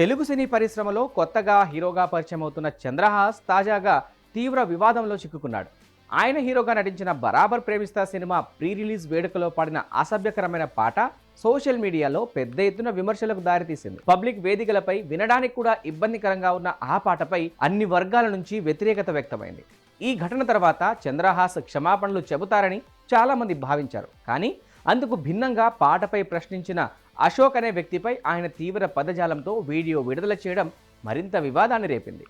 తెలుగు సినీ పరిశ్రమలో కొత్తగా హీరోగా పరిచయం అవుతున్న చంద్రహాస్ తాజాగా తీవ్ర వివాదంలో చిక్కుకున్నాడు. ఆయన హీరోగా నటించిన బరాబర్ ప్రేమిస్తా సినిమా ప్రీ రిలీజ్ వేడుకలో పాడిన అసభ్యకరమైన పాట సోషల్ మీడియాలో పెద్ద ఎత్తున విమర్శలకు దారితీసింది. పబ్లిక్ వేదికలపై వినడానికి కూడా ఇబ్బందికరంగా ఉన్న ఆ పాటపై అన్ని వర్గాల నుంచి వ్యతిరేకత వ్యక్తమైంది. ఈ ఘటన తర్వాత చంద్రహాస్ క్షమాపణలు చెబుతారని చాలా మంది భావించారు. కానీ అందుకు భిన్నంగా పాటపై ప్రశ్నించిన అశోక్ అనే వ్యక్తిపై ఆయన తీవ్ర పదజాలంతో వీడియో విడుదల చేయడం మరింత వివాదాన్ని రేపింది.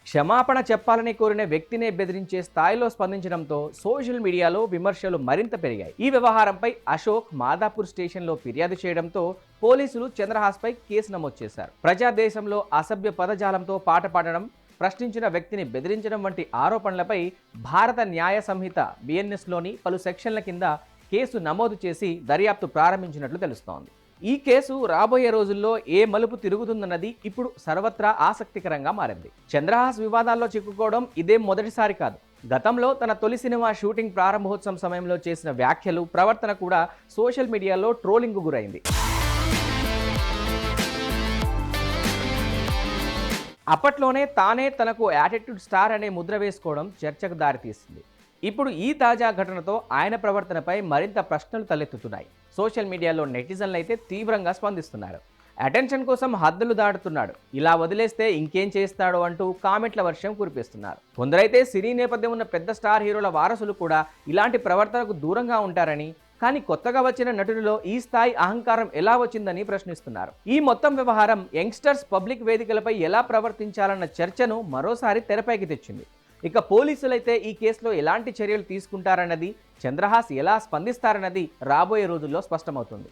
క్షమాపణ చెప్పాలని కోరిన వ్యక్తినే బెదిరించే స్థాయిలో స్పందించడంతో సోషల్ మీడియాలో విమర్శలు మరింత పెరిగాయి. ఈ వ్యవహారంపై అశోక్ మాదాపూర్ స్టేషన్లో ఫిర్యాదు చేయడంతో పోలీసులు చంద్రహాస్పై కేసు నమోదు చేశారు. ప్రజాదేశంలో అసభ్య పదజాలంతో పాట పాడడం, ప్రశ్నించిన వ్యక్తిని బెదిరించడం వంటి ఆరోపణలపై భారత న్యాయ సంహిత బిఎన్ఎస్లోని పలు సెక్షన్ల కింద కేసు నమోదు చేసి దర్యాప్తు ప్రారంభించినట్లు తెలుస్తోంది. ఈ కేసు రాబోయే రోజుల్లో ఏ మలుపు తిరుగుతుందన్నది ఇప్పుడు సర్వత్రా ఆసక్తికరంగా మారింది. చంద్రహాస్ వివాదాల్లో చిక్కుకోవడం ఇదేం మొదటిసారి కాదు. గతంలో తన తొలి సినిమా షూటింగ్ ప్రారంభోత్సవం సమయంలో చేసిన వ్యాఖ్యలు, ప్రవర్తన కూడా సోషల్ మీడియాలో ట్రోలింగ్కు గురైంది. అప్పట్లోనే తానే తనకు యాటిట్యూడ్ స్టార్ అనే ముద్ర వేసుకోవడం చర్చకు దారితీసింది. ఇప్పుడు ఈ తాజా ఘటనతో ఆయన ప్రవర్తనపై మరింత ప్రశ్నలు తలెత్తుతున్నాయి. సోషల్ మీడియాలో నెటిజన్లు అయితే తీవ్రంగా స్పందిస్తున్నారు. అటెన్షన్ కోసం హద్దులు దాటుతున్నాడు, ఇలా వదిలేస్తే ఇంకేం చేస్తాడో అంటూ కామెంట్ల వర్షం కురిపిస్తున్నారు. కొందరైతే సినీ నేపథ్యం ఉన్న పెద్ద స్టార్ హీరోల వారసులు కూడా ఇలాంటి ప్రవర్తనకు దూరంగా ఉంటారని, కానీ కొత్తగా వచ్చిన నటుడిలో ఈ స్థాయి అహంకారం ఎలా వచ్చిందని ప్రశ్నిస్తున్నారు. ఈ మొత్తం వ్యవహారం యంగ్స్టర్స్ పబ్లిక్ వేదికలపై ఎలా ప్రవర్తించాలన్న చర్చను మరోసారి తెరపైకి తెచ్చింది. ఇక పోలీసులైతే ఈ కేసులో ఎలాంటి చర్యలు తీసుకుంటారన్నది, చంద్రహాస్ ఎలా స్పందిస్తారన్నది రాబోయే రోజుల్లో స్పష్టమవుతుంది.